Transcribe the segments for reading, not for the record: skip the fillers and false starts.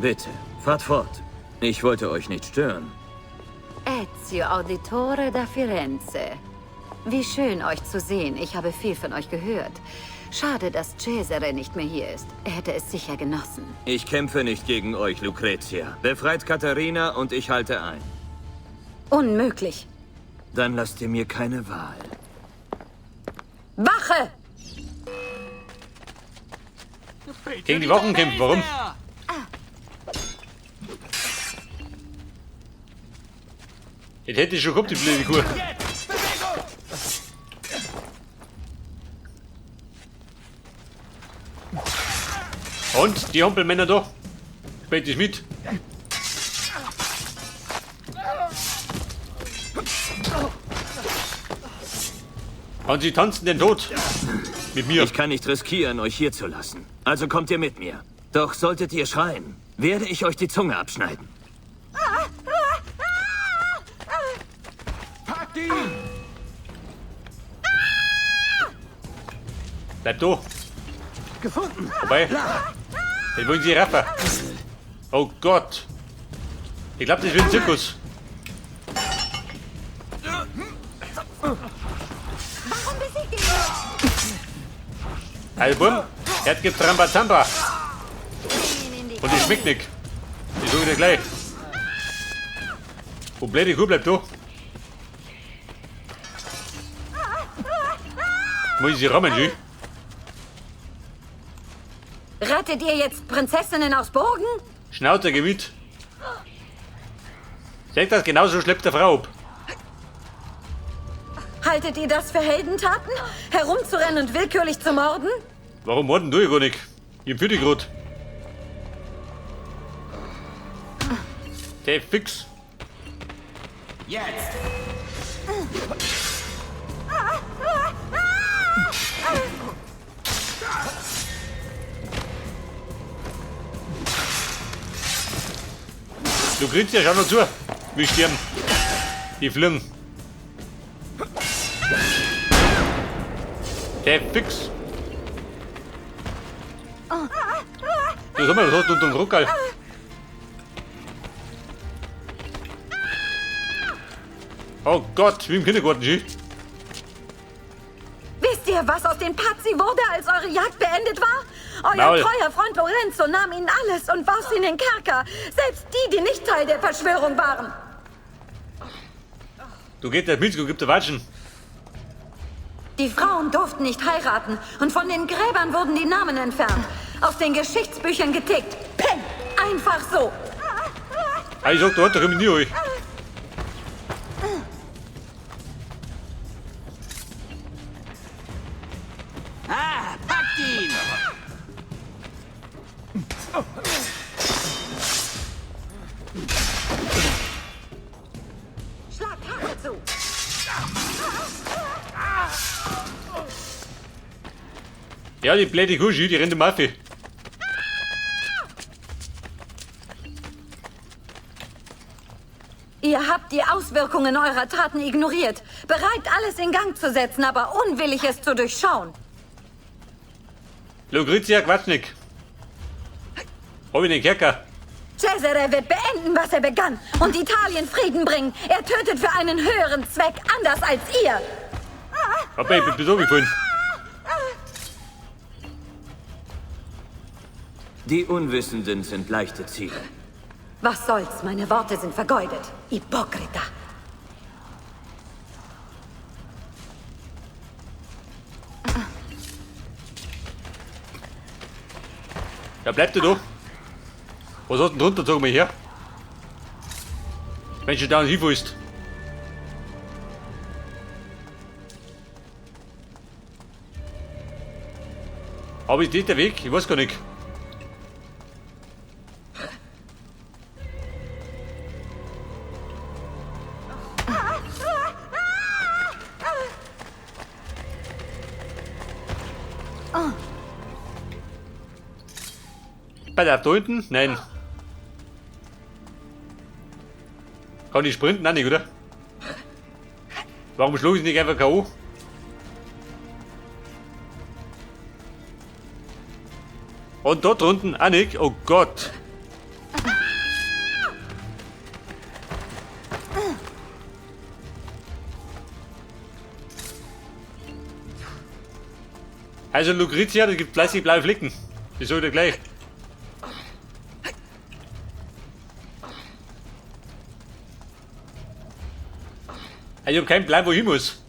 Bitte, fahrt fort. Ich wollte euch nicht stören. Ezio Auditore da Firenze. Wie schön, euch zu sehen. Ich habe viel von euch gehört. Schade, dass Cesare nicht mehr hier ist. Er hätte es sicher genossen. Ich kämpfe nicht gegen euch, Lucrezia. Befreit Katharina und ich halte ein. Unmöglich. Dann lasst ihr mir keine Wahl. Wache! Gegen die Wochen kämpfen, warum? Jetzt hätte ich schon gehabt, die blöde Kuh. Und, die Humpelmänner da? Spät ist mit. Und sie tanzen den Tod. Mit mir. Ich kann nicht riskieren, euch hier zu lassen. Also kommt ihr mit mir. Doch solltet ihr schreien, werde ich euch die Zunge abschneiden. Packt ihn! Bleib da. Gefunden! Vorbei. Den wollen sie raffen. Oh Gott. Ich glaube, das wird ein Zirkus. Warum besiegt ihr Also, bumm. Jetzt gibt's Rambazamba. Und die schmeckt nicht. Die tue ich dir gleich. Wo blöde Kuh bleibt da? Muss ich sie rammen, sie? Rettet ihr jetzt Prinzessinnen aus Burgen? Schnauze, Gemüt. Seht das, genauso schleppt der Frau ab. Haltet ihr das für Heldentaten? Herumzurennen und willkürlich zu morden? Warum morden du ja gar nicht? Ich empfehle dich grad. Der fix. Jetzt! Du kriegst ja schon noch zu. Wie sterben. Die fliegen. Der fix. Du sag mal, was hast du unter dem Ruckerl? Oh Gott, wie im Kindergarten, Ski. Wisst ihr, was aus den Pazzi wurde, als eure Jagd beendet war? Euer Maul. treuer Freund Lorenzo nahm ihnen alles und warf sie in den Kerker. Selbst die, die nicht Teil der Verschwörung waren. Du gehst der Milch und gib dir Watschen. Die Frauen durften nicht heiraten und von den Gräbern wurden die Namen entfernt. Aus den Geschichtsbüchern getickt. Peng! Einfach so. Ah, ich sag, du hast doch immer nie euch. Ah, packt ihn! Schlag hart zu. Ja, die blöde Kuh, Ski, die rennt im Affe. Ihr habt die Auswirkungen eurer Taten ignoriert. Bereit, alles in Gang zu setzen, aber unwillig es zu durchschauen. Lucrezia, Quatsch nicht. Hab ich den Kerker. Cesare wird beenden, was er begann und Italien Frieden bringen. Er tötet für einen höheren Zweck, anders als ihr. Aber ich bin so gefallen. Die Unwissenden sind leichte Ziele. Was soll's, meine Worte sind vergeudet. Hypokrita. Ja, bleib du. Was hast du denn drunter? Sag mal her. Wenn du da nicht willst. Aber ist das der Weg? Ich weiß gar nicht. Bei der da unten? Nein. Kann ich sprinten? Nein, nicht, oder? Warum schlug ich nicht einfach K.O.? Und dort unten auch nicht? Oh Gott. Also Lucrezia, da gibt fleißig blaue Flecken. Das soll ich dir gleich. Ich hab keinen Plan, wo ich hin muss.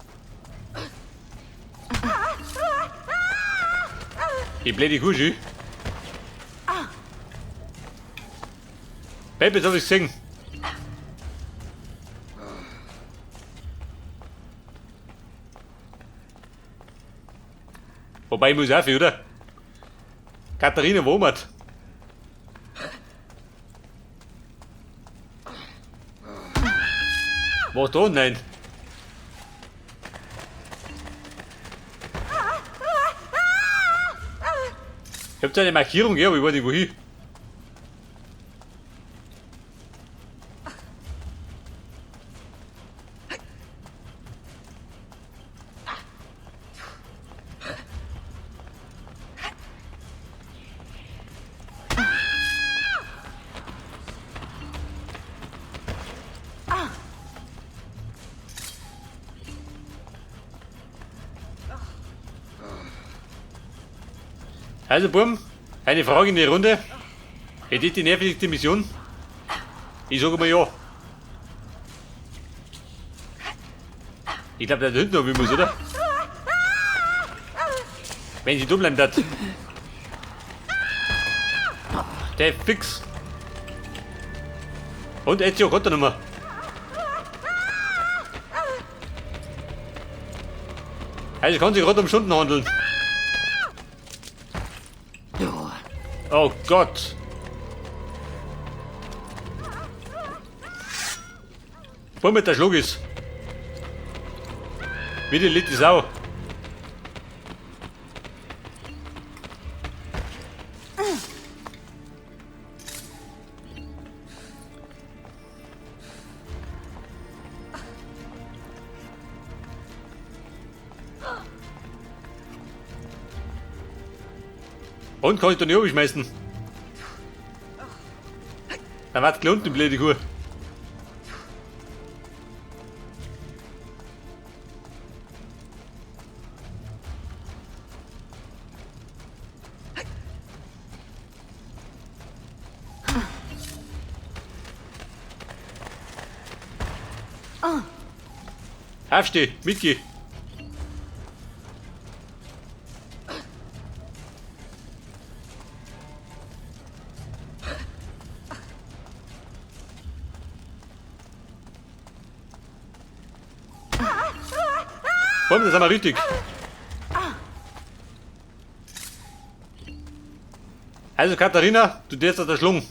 Die blöde Kusche. Baby, jetzt hab ich's gesehen. Wobei ich muss auch viel, oder? Katharina Womert. Was da? Nein. Ich hab da eine Markierung, ja, aber ich weiß nicht wohin. Also, Burm, eine Frage in die Runde. Hätte ich die nervigste Mission? Ich sage mal ja. Ich glaube, der da hinten noch will muss, oder? Wenn sie dumm bleiben, das. Der fix. Und Ezio, kommt er nochmal. Also, kann sich gerade um Stunden handeln. Oh Gott! Womit der Schluck ist. Wie die litt die Sau. Und kann ich da nicht umschmeißen? Dann war's gelohnt, die blöde Kuh. Aufsteh, mitgeh. Komm, das ist aber richtig. Also Katharina, du darfst auf der Schlung.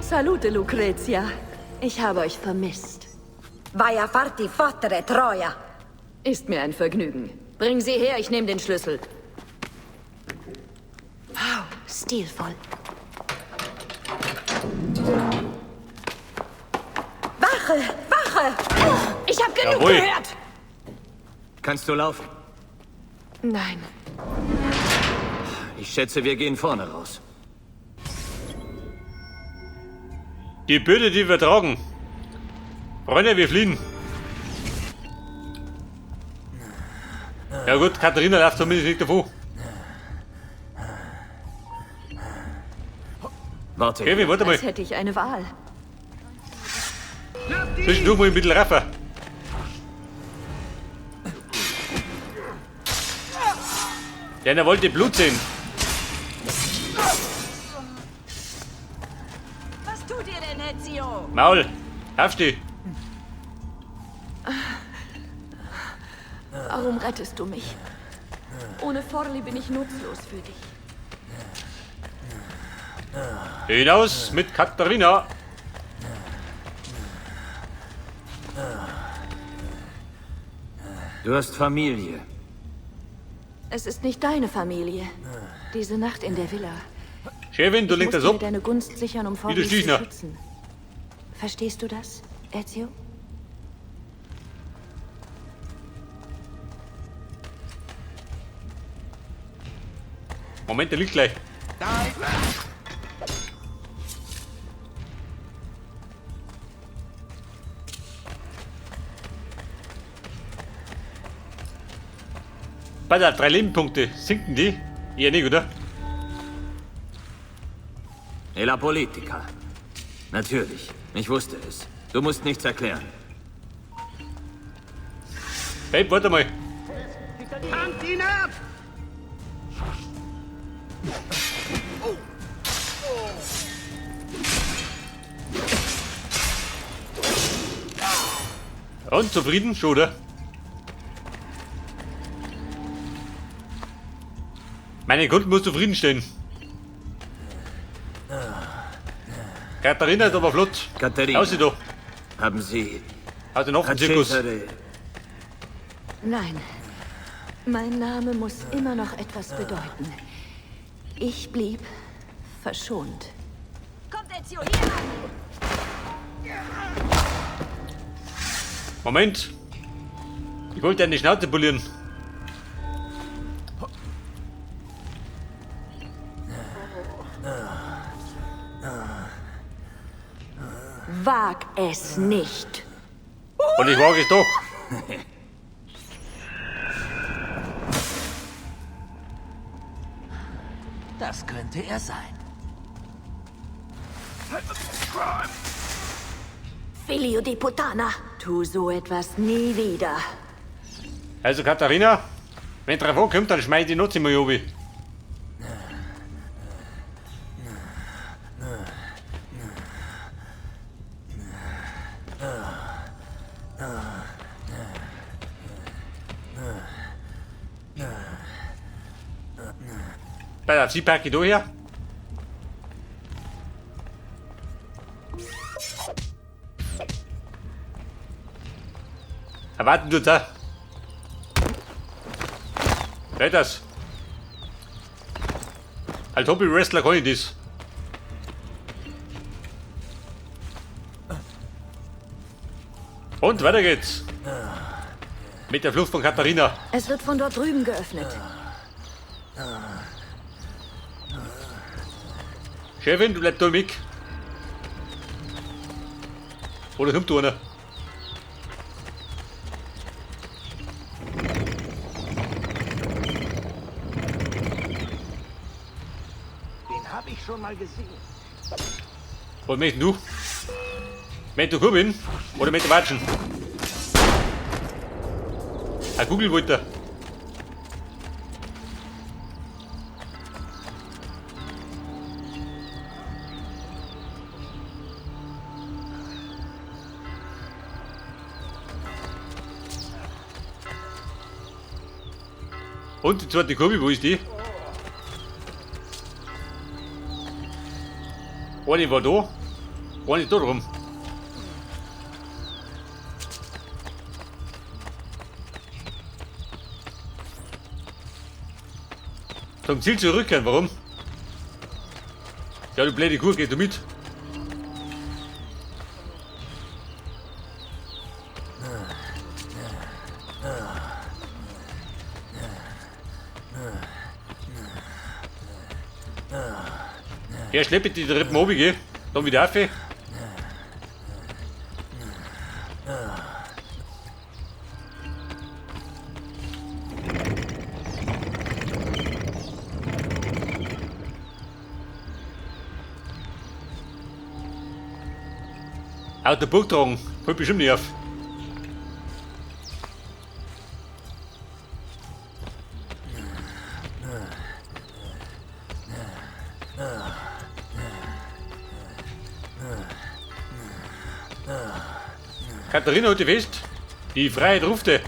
Salute, Lucrezia. Ich habe euch vermisst. Vai a farti fottere, Troja. Ist mir ein Vergnügen. Bring sie her, ich nehme den Schlüssel. Wow, stilvoll. Wache! Wache! Ich habe genug Jawohl. gehört! Kannst du laufen? Nein. Ich schätze, wir gehen vorne raus. Die Böde, die wir tragen. Freunde, wir fliehen. Ja gut, Katharina darf zumindest nicht davon. Warte. Kevin, warte mal. Als hätte ich eine Wahl. Zwischendurch mal ein bisschen Raffer. Denn er wollte Blut sehen. Was tut ihr denn, Ezio? Maul, aufsteh. Warum rettest du mich? Ohne Forli bin ich nutzlos für dich. Hinaus mit Katharina. Du hast Familie. Es ist nicht deine Familie. Diese Nacht in der Villa. Chevin, du Ich lenkst das musste dir ab. deine Gunst sichern, um Wie du Forli zu Stichner. schützen. Verstehst du das, Ezio? Moment, der liegt gleich. Bei der 3 Lebenpunkte. Sinken die? Eher nicht, oder? E la politica. Natürlich. Ich wusste es. Du musst nichts erklären. Babe, warte mal. Hangt ihn ab! Und zufrieden? Schon, oder? Meine Kunden muss zufriedenstellen. Katharina ist aber flott. Katharina, Aus sie doch. haben Sie... Aus den offenen Hat Zirkus. Cesare... Nein. Mein Name muss immer noch etwas bedeuten. Ich blieb verschont. Kommt Ezio hier! Moment. Ich wollte eine Schnauze polieren. Wag es nicht. Und ich wage es doch. Das könnte er sein. Figlio di puttana. Tu so etwas nie wieder. Also Katharina, wenn drauf ankommt, dann schmeiß ich die Nutze mal oben. Bei der Sie packe ich da her. Erwarten du da. Wer das? Als Hobby-Wrestler kann ich das. Und weiter geht's. Mit der Flucht von Katharina. Es wird von dort drüben geöffnet. Chefin, du bleibst da mit. Oder kommt da einer? Den habe ich schon mal gesehen. Was möchtest du? Möchtest du kommen? Oder möchtest du watschen? Eine Kugel wollte er. Und die zweite Kugel, wo ist die? Eine war da, eine da drum. Zum Ziel zurückkehren, warum? Ja, du blöde Kuh, geh du mit. Ja, schleppe die Treppen oben, geh. Dann wieder auf. Aus der Burg tragen, fällt bestimmt nicht auf. Katharina hat die fest. Die Freiheit rufte.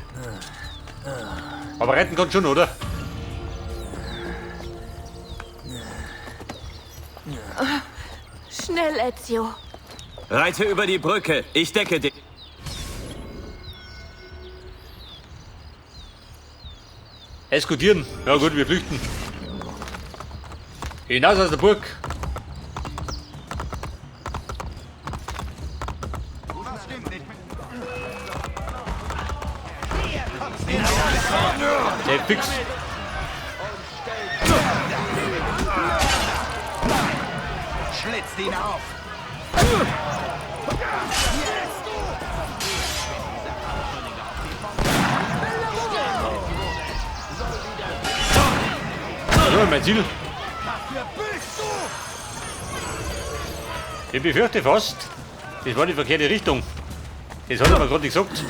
Aber reiten kann schon, oder? Schnell, Ezio. Reite über die Brücke. Ich decke dich. Eskutieren. Ja gut, wir flüchten. Hinaus aus der Burg. Der fix. Schlitzt ihn auf! immer mein Ziel. Dafür büßt du! Ich befürchte fast, das war die verkehrte Richtung. Das hat er mir gerade nicht gesagt.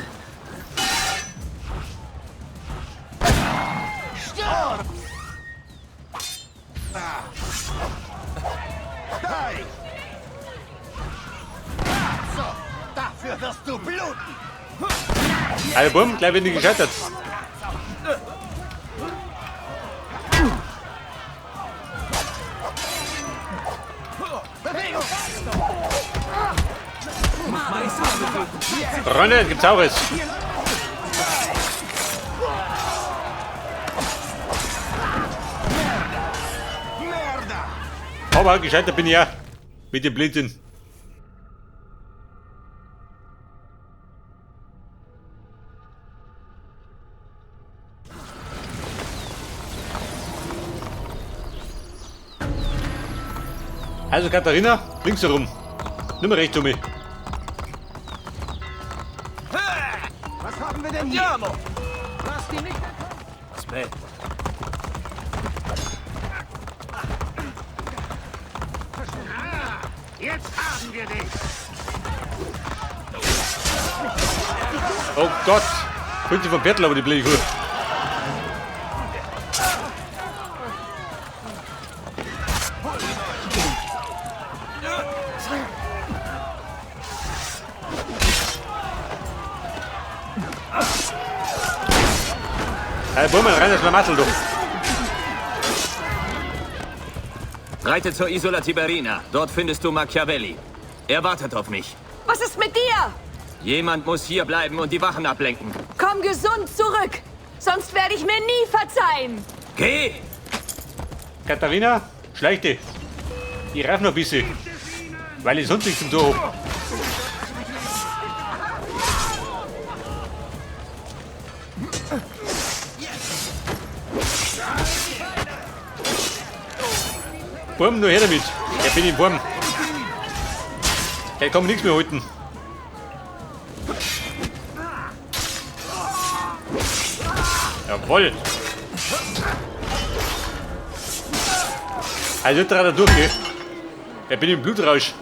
Hey! So, dafür wirst du bluten! Also bumm, gleich bin ich gescheitert. Bewegung! Ronne, gibt's auch was. Mörder! Aber gescheitert bin ich ja. Mit dem Blinden. Also Katharina, links herum. Nimm mal rechts um mich. Was haben wir denn hier? Lass die nicht... Spät. Jetzt haben wir dich! Oh Gott. Fühlt sich vom Viertel aber die blöde Kuh. Hey, Bummel, rein das Schlamassel, du. Reite zur Isola Tiberina. Dort findest du Machiavelli. Er wartet auf mich. Was ist mit dir? Jemand muss hier bleiben und die Wachen ablenken. Komm gesund zurück. Sonst werde ich mir nie verzeihen. Geh! Katharina, schleich dich. Ich raff noch ein bisschen. Weil ich sonst nichts zum Tor hab. Wurm, nur her damit. Ich bin im Wurm. Der kann mir nichts mehr halten. Jawohl. Also jetzt da durch, gell? Ich bin im Blutrausch.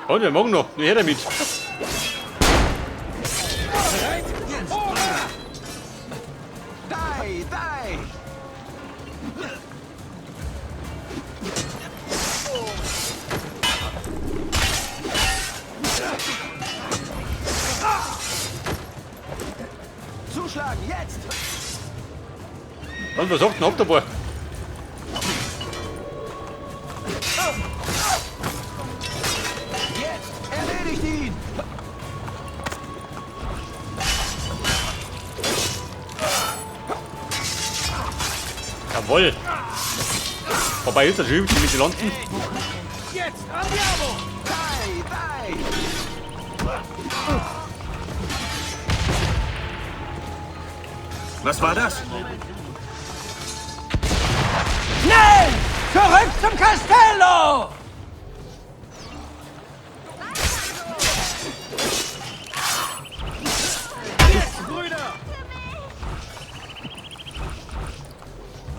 Und wir machen noch. Nur her damit. Dai, dai! Zuschlagen, jetzt! Und was sagt denn ab dabei? Jetzt! Erledigt ihn! Jawohl. Vorbei ist der Schwimmen mit den Landen. Jetzt! Andiamo! Dai, dai! Was war das? Schnell! Zurück zum Castello! Jetzt, Brüder!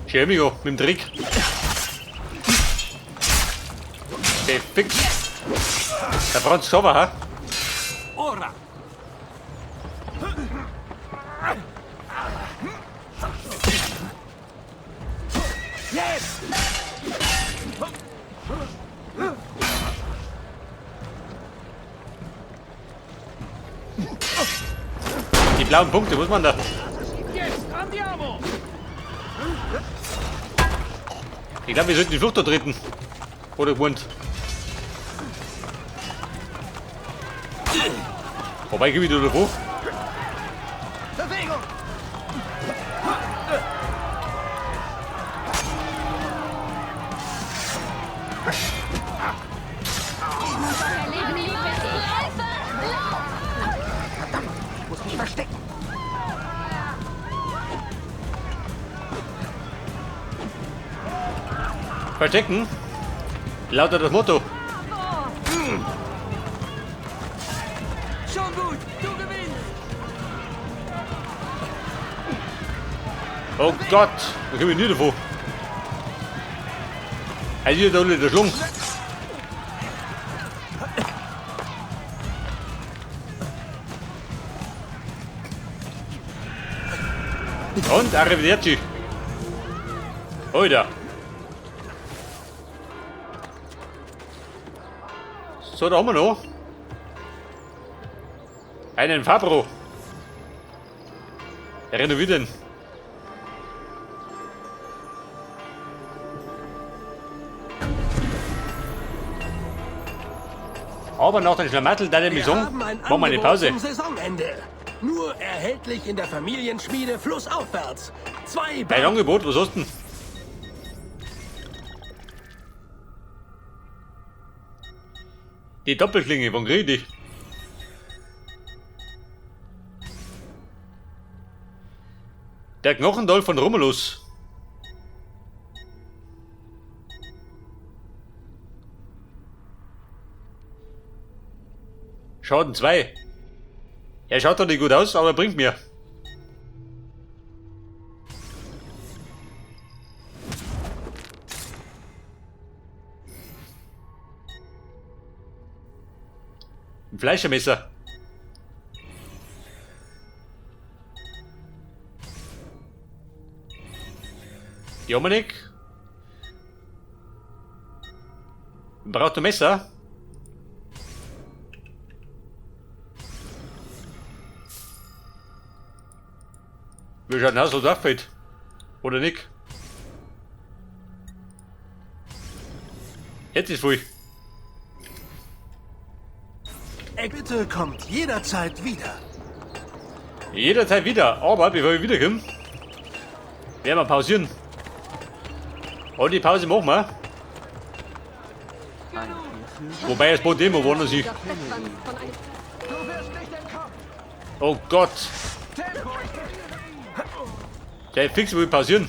Schau mich an, mit dem Trick. Perfekt. Der Franz Schauber, ha? Ora! Jetzt! Die blauen Punkte, muss man da. Jetzt! Andiamo! Ich glaube, wir sollten die Flucht da treten. Oder gewohnt. Wobei, geh wieder hoch. Bewegung! Muss mich verstecken. Verstecken. Lautet das Motto. gut. Du gewinnst. Oh Gott, da komme ich nicht davon. Also hier da unten der Schlung. Und arrivederci. Alter. So, da haben wir noch einen Fabro. Renovieren. Aber nach dem Schlamassel, da nämlich sagen, machen wir eine Pause. Zum Saisonende. Nur erhältlich in der Familienschmiede flussaufwärts. 2 Ein Angebot, was hast du denn? Die Doppelklinge, wann krieg ich die? Der Knochendoll von Romulus. Schaden 2. Er schaut doch nicht gut aus, aber bringt mir. Ein Fleischermesser. Dominik. Braucht ein Messer? Wie schaut denn aus, was auffällt? Oder nicht? Jetzt ist voll. Bitte kommt jederzeit wieder. Jederzeit wieder, aber bevor wir wiederkommen, werden wir pausieren. Und die Pause machen wir. Wobei das Boot Demo wollen sich. Oh Gott. Der fix will pausieren.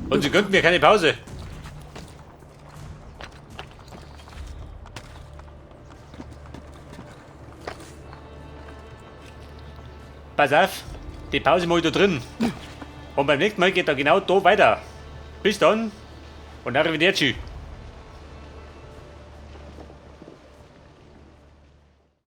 Und sie gönnten mir keine Pause. Pass auf, die Pause mache ich da drin. Und beim nächsten Mal geht er genau da weiter. Bis dann und arrivederci.